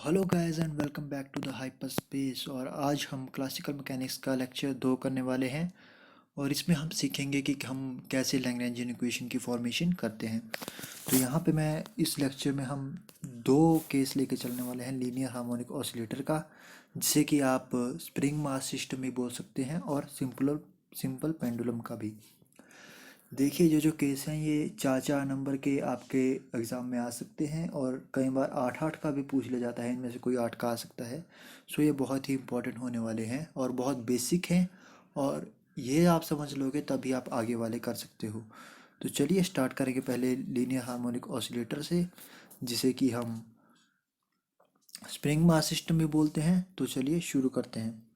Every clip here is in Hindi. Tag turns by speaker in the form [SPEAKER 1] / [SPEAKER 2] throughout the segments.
[SPEAKER 1] Hello guys and welcome back to the hyper space. और आज हम क्लासिकल मैकेनिक्स का लेक्चर 2 करने वाले हैं। और इसमें हम सीखेंगे कि हम कैसे लैग्रेंजियन इक्वेशन की फॉर्मेशन करते हैं। तो यहाँ पे मैं इस लेक्चर में हम दो केस लेके चलने वाले हैं लीनियर हार्मोनिक ऑसिलेटर का, जिसे कि आप स्प्रिंग मास सिस्टम भी बोल सकते हैं, और सिंपल पेंडुलम का भी। देखिए, जो केस हैं ये 4-4 नंबर के आपके एग्ज़ाम में आ सकते हैं, और कई बार 8-8 का भी पूछ लिया जाता है। इनमें से कोई 8 का आ सकता है। सो ये बहुत ही इंपॉर्टेंट होने वाले हैं और बहुत बेसिक हैं। और ये आप समझ लोगे तभी आप आगे वाले कर सकते हो। तो चलिए स्टार्ट करेंगे पहले लीनियर हार्मोनिक ऑसिलेटर से, जिसे कि हम स्प्रिंग मास सिस्टम भी बोलते हैं। तो चलिए शुरू करते हैं।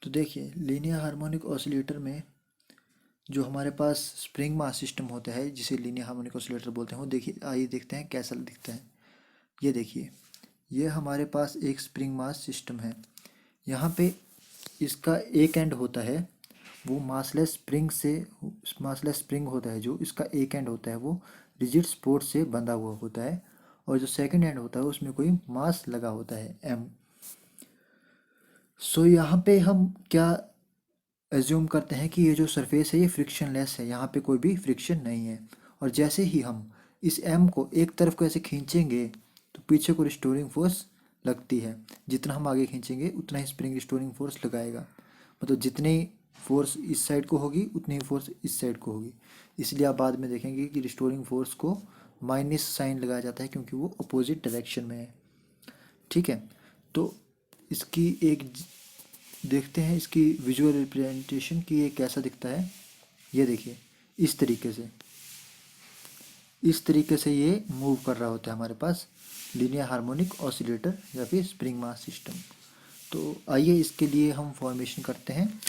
[SPEAKER 1] तो देखिए, लीनियर हार्मोनिक ऑसिलेटर में जो हमारे पास स्प्रिंग मास सिस्टम होता है, जिसे लीनियर हार्मोनिक ऑसिलेटर बोलते हैं, वो देखिए, आइए देखते हैं कैसा दिखता है। ये देखिए, ये हमारे पास एक स्प्रिंग मास सिस्टम है। यहाँ पे इसका एक एंड होता है, वो मासलेस स्प्रिंग होता है। जो इसका एक एंड होता है वो रिजिड सपोर्ट से बंधा हुआ होता है, और जो सेकंड एंड होता है उसमें कोई मास लगा होता है एम। सो यहाँ पे हम क्या एज्यूम करते हैं कि ये जो सरफेस है ये फ्रिक्शनलेस है, यहाँ पे कोई भी फ्रिक्शन नहीं है। और जैसे ही हम इस एम को एक तरफ को ऐसे खींचेंगे तो पीछे को रिस्टोरिंग फोर्स लगती है। जितना हम आगे खींचेंगे उतना ही स्प्रिंग रिस्टोरिंग फोर्स लगाएगा। मतलब जितनी फोर्स इस साइड को होगी उतनी ही फोर्स इस साइड को होगी। इसलिए आप बाद में देखेंगे कि रिस्टोरिंग फोर्स को माइनस साइन लगाया जाता है, क्योंकि वो अपोजिट डायरेक्शन में है। ठीक है, तो इसकी एक देखते हैं इसकी विजुअल रिप्रेजेंटेशन कि ये कैसा दिखता है। ये देखिए, इस तरीके से ये मूव कर रहा होता है हमारे पास लीनियर हार्मोनिक ऑसिलेटर या फिर स्प्रिंग मास सिस्टम। तो आइए इसके लिए हम फॉर्मेशन करते हैं।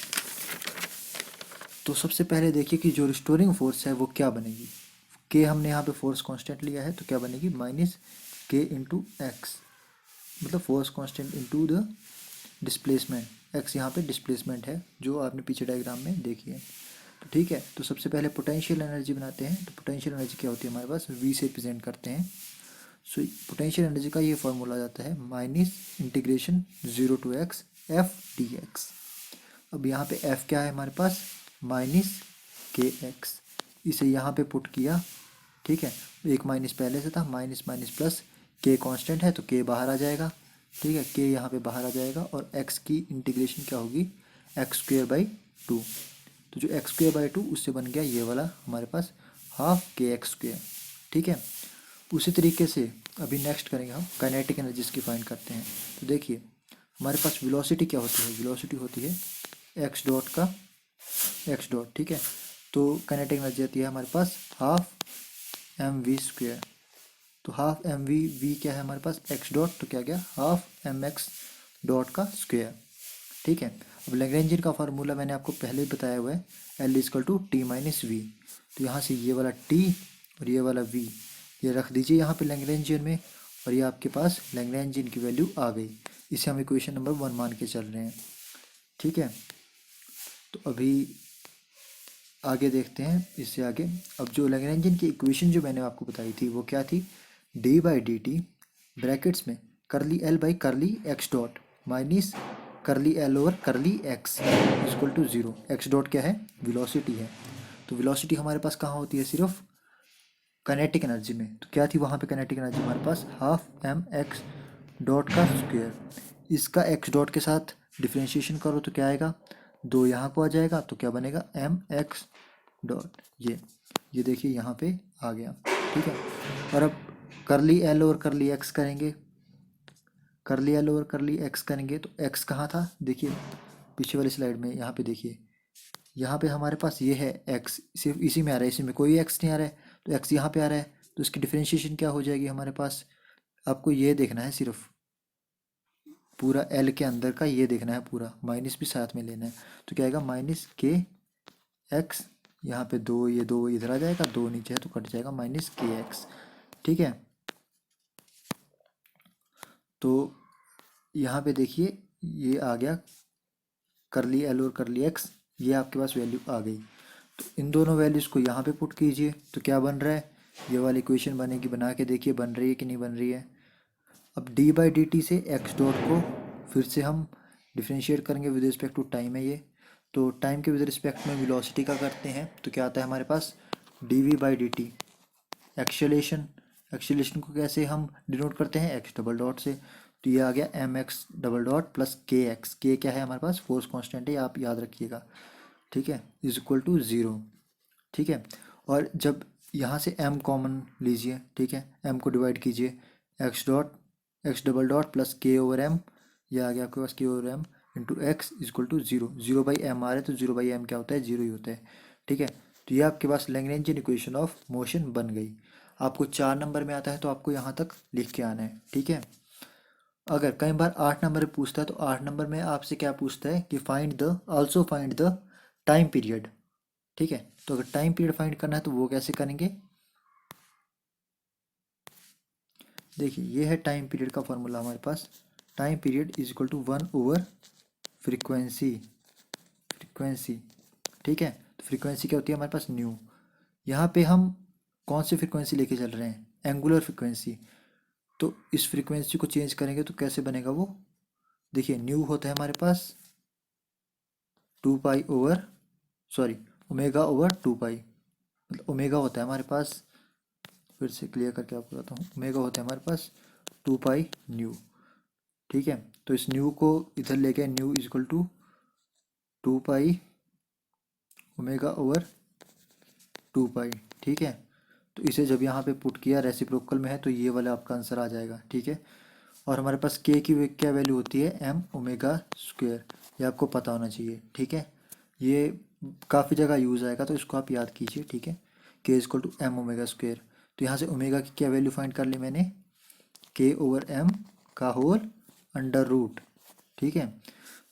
[SPEAKER 1] तो सबसे पहले देखिए कि जो रिस्टोरिंग फोर्स है वो क्या बनेगी। के हमने यहाँ पे फोर्स कांस्टेंट लिया है, तो क्या बनेगी, माइनस के इंटू एक्स। मतलब force constant into the displacement. X यहाँ पे डिस्प्लेसमेंट है, जो आपने पीछे डायग्राम में देखी है। तो ठीक है, तो सबसे पहले पोटेंशियल एनर्जी बनाते हैं। तो पोटेंशियल एनर्जी क्या होती है हमारे पास, वी से रिप्रेजेंट करते हैं। सो पोटेंशियल एनर्जी का ये फॉर्मूला जाता है minus integration 0 to x f d x. अब यहाँ पे एफ क्या है हमारे पास, माइनस के एक्स। इसे यहाँ पे पुट किया। ठीक है, एक माइनस पहले से था, माइनस माइनस प्लस, के कांस्टेंट है तो के बाहर आ जाएगा। ठीक है, के यहाँ पे बाहर आ जाएगा, और एक्स की इंटीग्रेशन क्या होगी, एक्स स्क्वेयर बाई 2। तो जो एक्स स्क्वेयर बाई 2 उससे बन गया ये वाला हमारे पास हाफ के एक्स स्क्वेयर। ठीक है, उसी तरीके से अभी नेक्स्ट करेंगे हम काइनेटिक एनर्जीज की फाइंड करते हैं। तो देखिए, हमारे पास वेलोसिटी क्या होती है, वेलोसिटी होती है एक्स डॉट का एक्स डॉट। ठीक है, तो काइनेटिक एनर्जी आती है हमारे पास हाफ एम वी स्क्वेयर। तो हाफ एम वी, वी क्या है हमारे पास, एक्स डॉट, तो क्या गया हाफ एम एक्स डॉट का स्क्वेयर। ठीक है, अब लैग्रेंजियन का फार्मूला मैंने आपको पहले ही बताया हुआ है, L equal to T minus V. तो यहाँ से ये वाला टी और ये वाला वी ये रख दीजिए यहाँ पे लैग्रेंजियन में, और ये आपके पास लैग्रेंजियन की वैल्यू आ गई। इसे हम इक्वेशन नंबर 1 मान के चल रहे हैं। ठीक है, तो अभी आगे देखते हैं इससे आगे। अब जो लैग्रेंजियन की इक्वेशन जो मैंने आपको बताई थी वो क्या थी, D by D t brackets में curly L by curly x dot minus curly L over curly x equal to 0। X dot क्या है, वेलोसिटी है। तो वेलोसिटी हमारे पास कहाँ होती है, सिर्फ काइनेटिक एनर्जी में। तो क्या थी वहाँ पे काइनेटिक एनर्जी हमारे पास, हाफ एम एक्स डॉट का स्क्वेयर। इसका एक्स डॉट के साथ डिफ्रेंशिएशन करो तो क्या आएगा, 2 यहाँ को आ जाएगा, तो क्या बनेगा एम एक्स डॉट। ये देखिए यहाँ पे आ गया। ठीक है, और अब करली एल और करली एक्स करेंगे, करली एल और करली एक्स करेंगे तो एक्स कहाँ था, देखिए पीछे वाली स्लाइड में, यहाँ पे देखिए, यहाँ पे हमारे पास ये है एक्स, सिर्फ इसी में आ रहा है, इसी में कोई एक्स नहीं आ रहा है, तो एक्स यहाँ पे आ रहा है। तो इसकी डिफ्रेंशिएशन क्या हो जाएगी हमारे पास, आपको ये देखना है, सिर्फ पूरा एल के अंदर का ये देखना है, पूरा माइनस भी साथ में लेना है। तो क्या आएगा, माइनस के एक्स, यहाँ पे 2, ये 2 इधर आ जाएगा, 2 नीचे है तो कट जाएगा, माइनस के एक्स। ठीक है, तो यहाँ पे देखिए ये आ गया करली एल और करली एक्स, ये आपके पास वैल्यू आ गई। तो इन दोनों वैल्यूज़ को यहाँ पे पुट कीजिए तो क्या बन रहा है, ये वाली इक्वेशन बनेगी, बना के देखिए बन रही है कि नहीं बन रही है। अब डी बाई डी टी से एक्स डॉट को फिर से हम डिफ्रेंशिएट करेंगे विद रिस्पेक्ट टू टाइम है ये, तो टाइम के विद रिस्पेक्ट में वेलोसिटी का करते हैं तो क्या आता है हमारे पास D V by D T. Acceleration, acceleration को कैसे हम डिनोट करते हैं, एक्स डबल डॉट से, तो ये आ गया m x double dot plus k x, k क्या है हमारे पास फोर्स कांस्टेंट है, आप याद रखिएगा, ठीक है, इज इक्वल टू ज़ीरो, ठीक है। और जब यहाँ से m कॉमन लीजिए, ठीक है, m को डिवाइड कीजिए, X dot X double dot plus K over M, यह आ गया आपके पास K over M into X is equal to zero, zero by M आ रहा है तो जीरो बाई एम क्या होता है, जीरो ही होता है, ठीक है। तो ये आपके पास लैग्रेंजियन इक्वेशन ऑफ मोशन बन गई। आपको 4 नंबर में आता है तो आपको यहाँ तक लिख के आना है, ठीक है। अगर कई बार 8 नंबर में पूछता है तो 8 नंबर में आपसे क्या पूछता है कि find the also find the time period, ठीक है। तो अगर टाइम पीरियड फाइंड करना है तो वो कैसे करेंगे, देखिए ये है टाइम पीरियड का फॉर्मूला हमारे पास, time period is equal to 1 over frequency, frequency, ठीक है। तो फ्रीक्वेंसी क्या होती है हमारे पास न्यू, यहाँ पे हम कौन सी फ्रीक्वेंसी लेके चल रहे हैं, एंगुलर फ्रीक्वेंसी, तो इस फ्रीक्वेंसी को चेंज करेंगे तो कैसे बनेगा वो, देखिए न्यू होता है हमारे पास 2 pi over, sorry omega over 2 पाई, मतलब ओमेगा होता है हमारे पास, फिर से क्लियर करके आपको बताता हूँ, ओमेगा होता है हमारे पास 2 पाई न्यू, ठीक है। तो इस न्यू को इधर लेके nu is equal to 2 pi omega over 2 pi, ठीक है। तो इसे जब यहाँ पे पुट किया रेसिप्रोकल में है तो ये वाला आपका आंसर आ जाएगा, ठीक है। और हमारे पास के की क्या वैल्यू होती है, एम ओमेगा स्क्वेयर, ये आपको पता होना चाहिए, ठीक है। ये काफ़ी जगह यूज़ आएगा तो इसको आप याद कीजिए, ठीक है। K is equal to m omega square, तो यहाँ से ओमेगा की क्या वैल्यू फाइंड कर ली मैंने, के ओवर एम का होल अंडर रूट, ठीक है।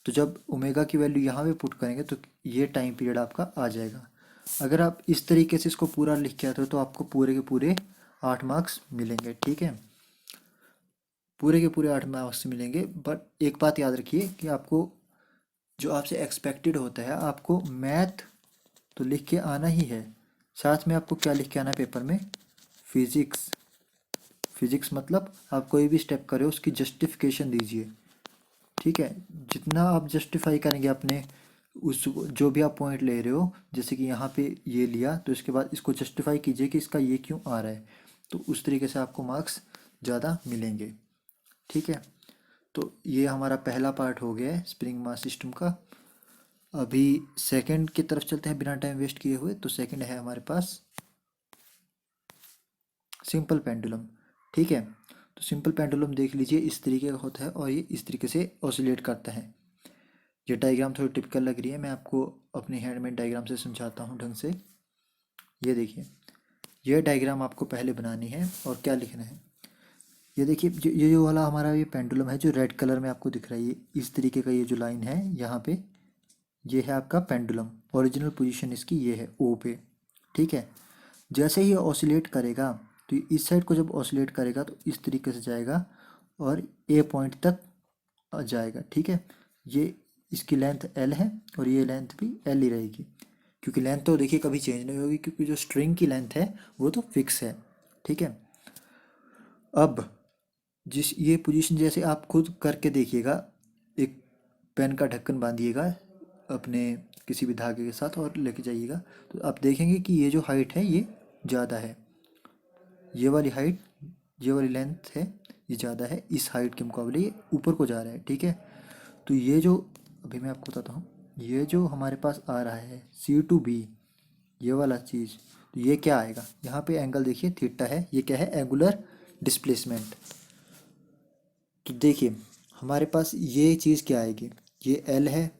[SPEAKER 1] तो जब ओमेगा की वैल्यू यहाँ पे पुट करेंगे तो ये टाइम पीरियड आपका आ जाएगा। अगर आप इस तरीके से इसको पूरा लिख के आते हो तो आपको पूरे के पूरे 8 मार्क्स मिलेंगे, ठीक है, पूरे के पूरे 8 मार्क्स मिलेंगे। बट एक बात याद रखिए कि आपको जो आपसे एक्सपेक्टेड होता है, आपको मैथ तो लिख के आना ही है, साथ में आपको क्या लिख के आना है पेपर में, फिजिक्स, फिजिक्स मतलब आप कोई भी स्टेप करें उसकी जस्टिफिकेशन दीजिए, ठीक है। जितना आप जस्टिफाई करेंगे अपने उस जो भी आप पॉइंट ले रहे हो, जैसे कि यहाँ पे ये लिया तो इसके बाद इसको जस्टिफाई कीजिए कि इसका ये क्यों आ रहा है, तो उस तरीके से आपको मार्क्स ज़्यादा मिलेंगे, ठीक है। तो ये हमारा पहला पार्ट हो गया है स्प्रिंग मास सिस्टम का। अभी सेकंड की तरफ चलते हैं बिना टाइम वेस्ट किए हुए। तो सेकंड है हमारे पास सिंपल पेंडुलम, ठीक है। तो सिंपल पेंडुलम देख लीजिए इस तरीके का होता है और ये इस तरीके से ऑसिलेट करता है। ये डायग्राम थोड़ी टिपिकल लग रही है, मैं आपको अपनी हैंडमेड डायग्राम से समझाता हूँ ढंग से। ये देखिए, ये डायग्राम आपको पहले बनानी है और क्या लिखना है, ये देखिए ये जो वाला हमारा ये पेंडुलम है जो रेड कलर में आपको दिख रहा है, ये इस तरीके का ये जो लाइन है यहाँ पे, ये है आपका पेंडुलम, ओरिजिनल पोजीशन इसकी ये है ओ पे, ठीक है। जैसे ही ऑसिलेट करेगा तो इस साइड को जब ऑसिलेट करेगा तो इस तरीके से जाएगा और ए पॉइंट तक जाएगा, ठीक है। ये इसकी लेंथ एल है और ये लेंथ भी एल ही रहेगी, क्योंकि लेंथ तो देखिए कभी चेंज नहीं होगी क्योंकि जो स्ट्रिंग की लेंथ है वो तो फिक्स है, ठीक है। अब जिस ये पोजीशन जैसे आप खुद करके देखिएगा, एक पेन का ढक्कन बांधिएगा अपने किसी भी धागे के साथ और लेके जाइएगा, तो आप देखेंगे कि ये जो हाइट है ये ज़्यादा है, ये वाली हाइट, ये वाली लेंथ है ये ज़्यादा है, इस हाइट के मुकाबले ये ऊपर को जा रहा है, ठीक है। तो ये जो अभी मैं आपको बताता हूँ, ये जो हमारे पास आ रहा है C/B, ये वाला चीज़, तो ये क्या आएगा, यहाँ पे एंगल देखिए थीटा है, ये क्या है एंगुलर डिस्प्लेसमेंट। तो देखिए हमारे पास ये चीज़ क्या आएगी, ये एल है,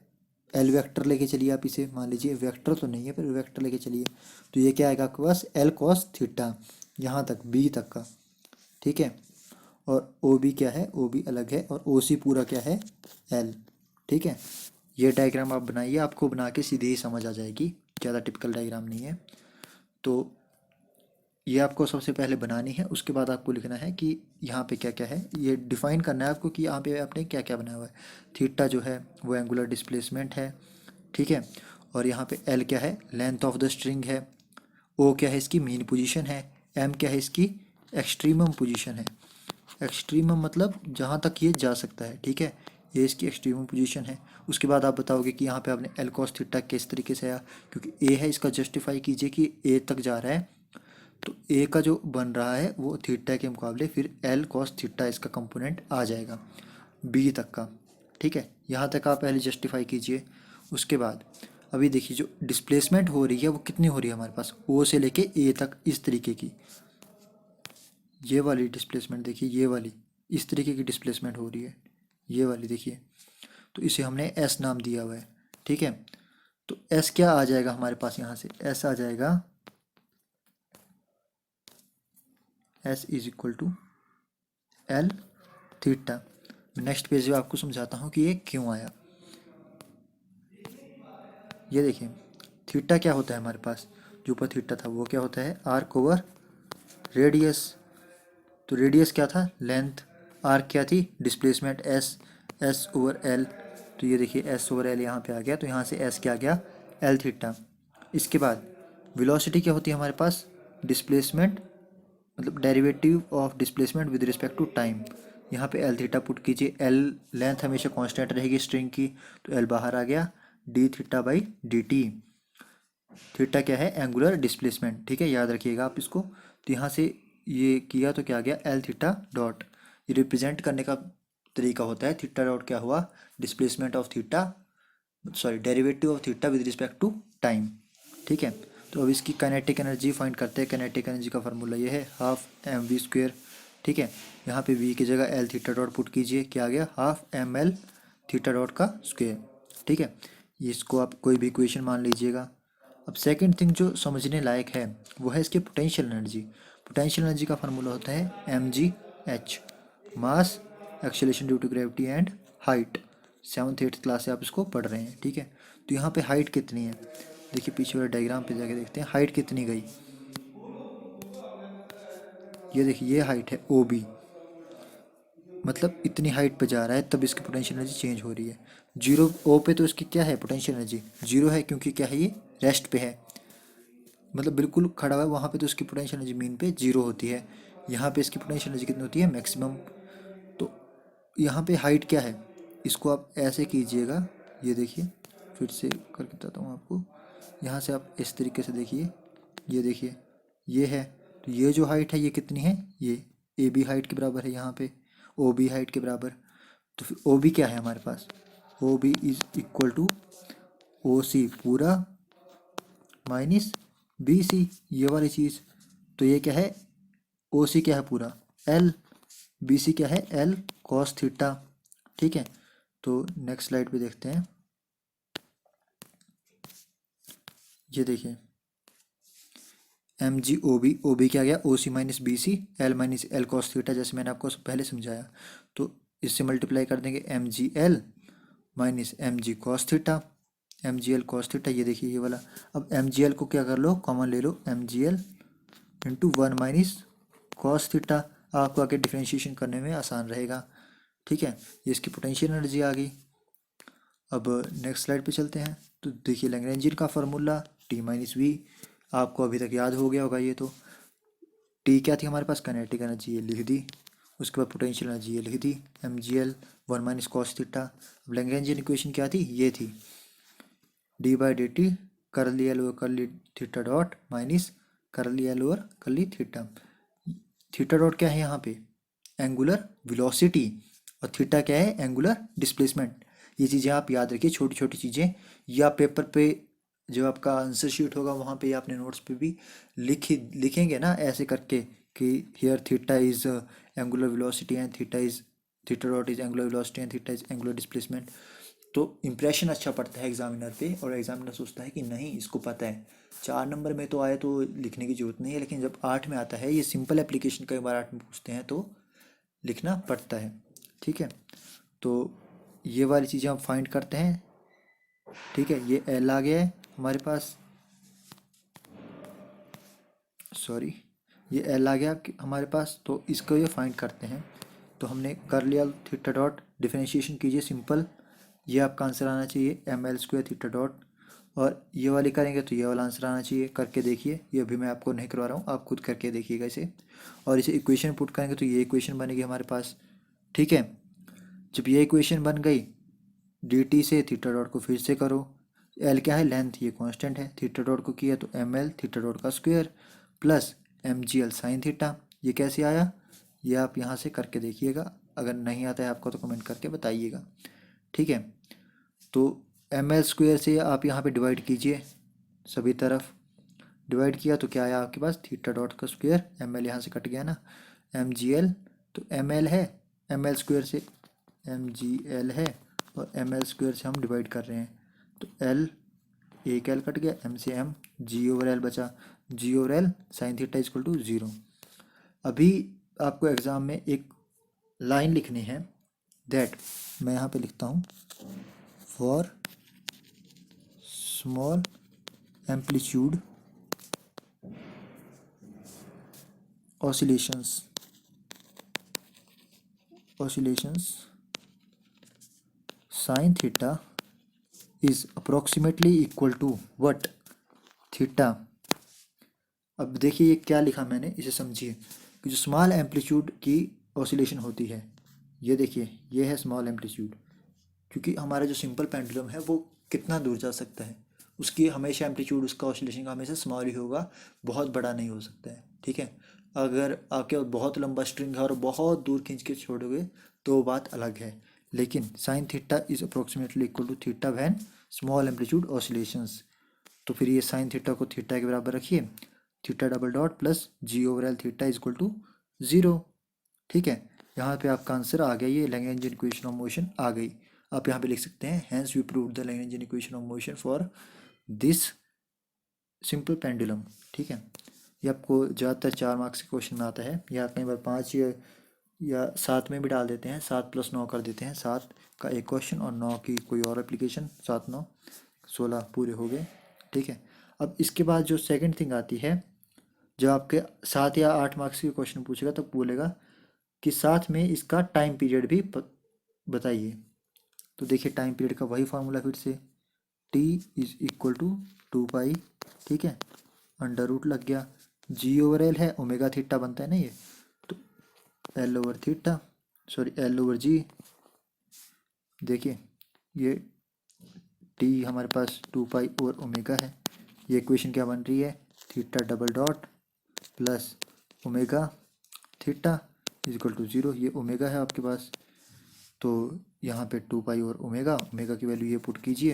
[SPEAKER 1] एल वेक्टर लेके चलिए आप इसे, मान लीजिए वेक्टर तो नहीं है पर वेक्टर लेके चलिए, तो ये क्या आएगा आपके पास एल कॉस थीटा, यहाँ तक बी तक का, ठीक है। और ओ बी क्या है, ओ बी अलग है और ओ सी पूरा क्या है एल, ठीक है। ये डायग्राम आप बनाइए, आपको बना के सीधे ही समझ आ जाएगी, ज़्यादा टिपिकल डायग्राम नहीं है। तो ये आपको सबसे पहले बनानी है, उसके बाद आपको लिखना है कि यहाँ पे क्या क्या है, ये डिफाइन करना है आपको कि यहाँ पे आपने क्या क्या बनाया हुआ है। थीटा जो है वो एंगुलर डिस्प्लेसमेंट है, ठीक है। और यहाँ पे एल क्या है, लेंथ ऑफ द स्ट्रिंग है, ओ क्या है, इसकी मीन पोजीशन है, एम क्या है, इसकी एक्सट्रीमम पोजीशन है। एक्सट्रीमम मतलब जहाँ तक ये जा सकता है, ठीक है, ये इसकी एक्सट्रीमम पोजीशन है। उसके बाद आप बताओगे कि यहाँ पे आपने एल कॉस थीटा किस तरीके से आया, क्योंकि ए है, इसका जस्टिफाई कीजिए कि ए तक जा रहा है, तो ए का जो बन रहा है वो थीटा के मुकाबले फिर एल कॉस थीटा इसका कंपोनेंट आ जाएगा बी तक का, ठीक है। यहाँ तक आप पहले जस्टिफाई कीजिए। उसके बाद अभी देखिए जो डिस्प्लेसमेंट हो रही है वो कितनी हो रही है हमारे पास, ओ से लेके ए तक, इस तरीके की, ये वाली डिस्प्लेसमेंट देखिए, ये वाली इस तरीके की डिस्प्लेसमेंट हो रही है, ये वाली देखिए, तो इसे हमने एस नाम दिया हुआ है, ठीक है। तो एस क्या आ जाएगा हमारे पास, यहाँ से एस आ जाएगा, s is equal to L theta. Next page में आपको समझाता हूँ कि ये क्यों आया। ये देखिए थीटा क्या होता है हमारे पास, जो ऊपर थीटा था वो क्या होता है, आर्क ओवर रेडियस। तो रेडियस क्या था, लेंथ, आर्क क्या थी, displacement S, S over L. तो ये देखिए एस ओवर एल यहाँ पे आ गया, तो यहाँ से एस क्या आ गया, एल थीटा। इसके बाद वेलोसिटी क्या होती है हमारे पास, डिस्प्लेसमेंट मतलब derivative of displacement with respect to time. यहाँ पे एल थीटा पुट कीजिए, एल लेंथ हमेशा कांस्टेंट रहेगी स्ट्रिंग की, तो एल बाहर आ गया, d theta by D t. Theta क्या है, एंगुलर डिस्प्लेसमेंट, ठीक है, याद रखिएगा आप इसको। तो यहाँ से ये किया तो क्या आ गया, एल थीटा डॉट, ये रिप्रेजेंट करने का तरीका होता है, थीटा डॉट क्या हुआ, displacement of theta, sorry derivative of theta with respect to time, ठीक है। तो अब इसकी काइनेटिक एनर्जी फाइंड करते हैं। काइनेटिक एनर्जी का फार्मूला ये है हाफ एम वी स्क्वेयर, ठीक है। यहाँ पे वी की जगह एल थीटा डॉट पुट कीजिए, क्या आ गया, half m L theta dot का स्क्वेयर, ठीक है। इसको आप कोई भी इक्वेशन मान लीजिएगा। अब सेकंड थिंग जो समझने लायक है वो है इसकी पोटेंशियल एनर्जी। पोटेंशियल एनर्जी का फार्मूला होता है m g h, mass, acceleration due to gravity and height. 7th 8th class से आप इसको पढ़ रहे हैं, ठीक है। तो यहाँ पे हाइट कितनी है, देखिए पीछे वाले डायग्राम पे जाके देखते हैं हाइट कितनी गई। ये देखिए ये हाइट है ओ बी, मतलब इतनी हाइट पे जा रहा है तब इसकी पोटेंशियल एनर्जी चेंज हो रही है। जीरो ओ पे तो इसकी क्या है पोटेंशियल एनर्जी, जीरो है, क्योंकि क्या है ये रेस्ट पे है, मतलब बिल्कुल खड़ा हुआ है, वहाँ पे तो इसकी पोटेंशियल एनर्जी मीन पे जीरो होती है। यहाँ पे इसकी पोटेंशियल एनर्जी कितनी होती है, मैक्सिमम। तो यहाँ पे हाइट क्या है, इसको आप ऐसे कीजिएगा, ये देखिए फिर से करके बताता हूँ आपको। यहाँ से आप इस तरीके से देखिए, ये देखिए ये है, तो ये जो हाइट है ये कितनी है, ये ए बी हाइट के बराबर है, यहाँ पे ओ बी हाइट के बराबर। तो फिर ओ बी क्या है हमारे पास, O B is equal to O C पूरा माइनस बी सी, ये वाली चीज़। तो ये क्या है, ओ सी क्या है पूरा एल, बी सी क्या है एल कॉस थीटा, ठीक है। तो नेक्स्ट स्लाइड पे देखते हैं, ये देखिए एम जी ओ बी क्या गया, O C minus B C, L minus L cos theta, जैसे मैंने आपको पहले समझाया। तो इससे मल्टीप्लाई कर देंगे एम जी L minus m g cos theta, m जी एल कॉस थीटा, ये देखिए ये वाला। अब एम जी एल को क्या कर लो, कॉमन ले लो, एम जी L into 1 minus cos theta, आपको आगे डिफ्रेंशिएशन करने में आसान रहेगा, ठीक है। ये इसकी पोटेंशियल एनर्जी आ गई। अब नेक्स्ट स्लाइड पे चलते हैं। तो देखिए लैग्रेंजियन का फार्मूला टी माइनस वी, आपको अभी तक याद हो गया होगा ये। तो टी क्या थी हमारे पास, काइनेटिक एनर्जी, ये लिख दी। उसके बाद पोटेंशियल एनर्जी ये लिख दी, एम जी एल 1 माइनस कॉस थीटा। अब लैग्रेंजियन इक्वेशन क्या थी, ये थी D by D T curly L over curly theta dot minus curly L over curly theta. Theta dot क्या है यहाँ पे, एंगुलर वेलोसिटी, और थीटा क्या है, एंगुलर डिस्प्लेसमेंट। ये चीज़ें आप याद रखिए, छोटी छोटी चीज़ें, या पेपर पे जो आपका आंसर शीट होगा वहाँ पे, या अपने नोट्स पे भी लिखेंगे ना ऐसे करके कि here theta is angular velocity and theta dot is angular velocity and theta is angular displacement. तो इम्प्रेशन अच्छा पड़ता है एग्जामिनर पे, और एग्जामिनर सोचता है कि नहीं इसको पता है। 4 नंबर में तो आए तो लिखने की जरूरत नहीं है, लेकिन जब 8 में आता है, ये सिंपल एप्लीकेशन कई बार 8 में पूछते हैं तो लिखना पड़ता है, ठीक है। तो ये वाली चीज़ें हम फाइंड करते हैं, ठीक है। ये एल आ गया है हमारे पास, सॉरी ये एल आ गया हमारे पास, तो इसको ये फाइंड करते हैं। तो हमने कर लिया थीटा डॉट, डिफरेंशिएशन कीजिए सिंपल, ये आपका आंसर आना चाहिए m L square theta dot. और ये वाली करेंगे तो ये वाला आंसर आना चाहिए। करके देखिए, ये अभी मैं आपको नहीं करवा रहा हूँ, आप खुद करके देखिएगा इसे। और इसे इक्वेशन पुट करेंगे तो ये इक्वेशन बनेगी हमारे पास, ठीक है। जब ये इक्वेशन बन गई, डी टी से थीटा डॉट को फिर से करो, एल क्या है, लेंथ, ये कांस्टेंट है, थीटा डॉट को किया तो एम एल थीटा डॉट का स्क्वायर प्लस एम जी एल साइन थीटा। ये कैसे आया, ये आप यहाँ से करके देखिएगा, अगर नहीं आता है आपको तो कमेंट करके बताइएगा, ठीक है। तो एम एल स्क्वायर से आप यहाँ पे डिवाइड कीजिए, सभी तरफ डिवाइड किया तो क्या आया आपके पास, थीटा डॉट का स्क्वायर, एम एल यहाँ से कट गया ना, एम जी एल, तो एम एल है, एम एल स्क्वायर से एम जी एल है, और एम एल स्क्वायर से हम डिवाइड कर रहे हैं, तो एल, एक एल कट गया, एम से एम, जी ओवर एल बचा, G over L sine theta equal to 0। अभी आपको एग्ज़ाम में एक लाइन लिखनी है, दैट, मैं यहाँ पे लिखता हूँ, for small amplitude oscillations sin theta is approximately equal to what, theta. अब देखिए ये क्या लिखा मैंने, इसे समझिए कि जो स्मॉल एम्पलीट्यूड की ऑसिलेशन होती है, ये देखिए ये है स्मॉल एम्पलीट्यूड, क्योंकि हमारा जो सिंपल पेंडुलम है वो कितना दूर जा सकता है, उसकी हमेशा एम्पलीट्यूड, उसका ऑसिलेशन का हमेशा स्मॉल ही होगा, बहुत बड़ा नहीं हो सकता है, ठीक है। अगर आपके बहुत लंबा स्ट्रिंग है और बहुत दूर खींच के छोड़ोगे तो बात अलग है, लेकिन sine theta is approximately equal to theta when small amplitude oscillations. तो फिर ये साइन थीटा को थीटा के बराबर रखिए, theta double dot plus g over L theta is equal to 0, ठीक है। यहाँ पे आपका आंसर आ गया, ये लैग्रेंजियन इक्वेशन ऑफ मोशन आ गई। आप यहाँ पे लिख सकते हैं, hence we prove the Lagrangian equation of motion for this simple pendulum, ठीक है। ये आपको ज़्यादातर 4 मार्क्स के क्वेश्चन में आता है, या कई बार 5 या 7 में भी डाल देते हैं, 7 + 9 कर देते हैं, 7 का एक क्वेश्चन और 9 की कोई और एप्लीकेशन, 7 9 16 पूरे हो गए, ठीक है। अब इसके बाद जो सेकंड थिंग आती है, जब आपके 7 या 8 मार्क्स के क्वेश्चन पूछेगा तो बोलेगा कि साथ में इसका टाइम पीरियड भी बताइए। तो देखिए टाइम पीरियड का वही फार्मूला फिर से, t is equal to 2 pi, ठीक है, अंडर रूट लग गया, जी ओवर एल है, ओमेगा थीटा बनता है ना ये, तो L over theta, sorry L over G, देखिए ये t हमारे पास 2 पाई और ओमेगा है, ये इक्वेशन क्या बन रही है, theta double dot plus omega theta is equal to 0, ये ओमेगा है आपके पास, तो यहाँ पे 2 पाई और ओमेगा, ओमेगा की वैल्यू ये पुट कीजिए,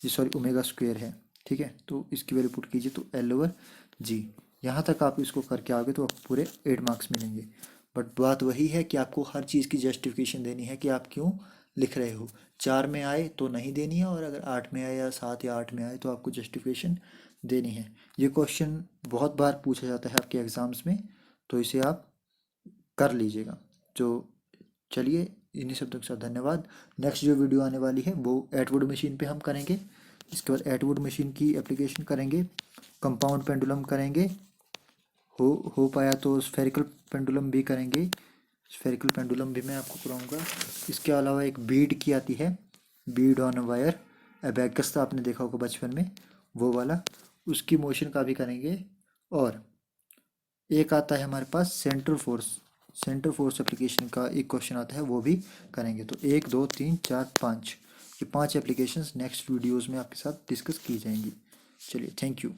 [SPEAKER 1] ये सॉरी ओमेगा स्क्वायर है, ठीक है, तो इसकी वैल्यू पुट कीजिए तो एल ओवर जी। यहाँ तक आप इसको करके आओगे तो आपको पूरे 8 मार्क्स मिलेंगे। बट बात वही है कि आपको हर चीज़ की जस्टिफिकेशन देनी है कि आप क्यों लिख रहे हो। 4 में आए तो नहीं देनी है, और अगर 8 में आए या 7 या 8 में आए तो आपको जस्टिफिकेशन देनी है। ये क्वेश्चन बहुत बार पूछा जाता है आपके एग्ज़ाम्स में, तो इसे आप कर लीजिएगा। तो चलिए, इन्हीं शब्दों के साथ धन्यवाद। नेक्स्ट जो वीडियो आने वाली है वो एटवुड मशीन पे हम करेंगे, इसके बाद एटवुड मशीन की एप्लीकेशन करेंगे, कंपाउंड पेंडुलम करेंगे, हो पाया तो स्फेरिकल पेंडुलम भी करेंगे, स्फेरिकल पेंडुलम भी मैं आपको कराऊंगा। इसके अलावा एक बीड की आती है, बीड ऑन वायर, एबैकस तो आपने देखा होगा बचपन में, वो वाला, उसकी मोशन का भी करेंगे। और एक आता है हमारे पास सेंटर फोर्स एप्लीकेशन का एक क्वेश्चन आता है, वो भी करेंगे। तो 1 2 3 4 5, ये 5 एप्लीकेशंस नेक्स्ट वीडियोस में आपके साथ डिस्कस की जाएंगी। चलिए, थैंक यू।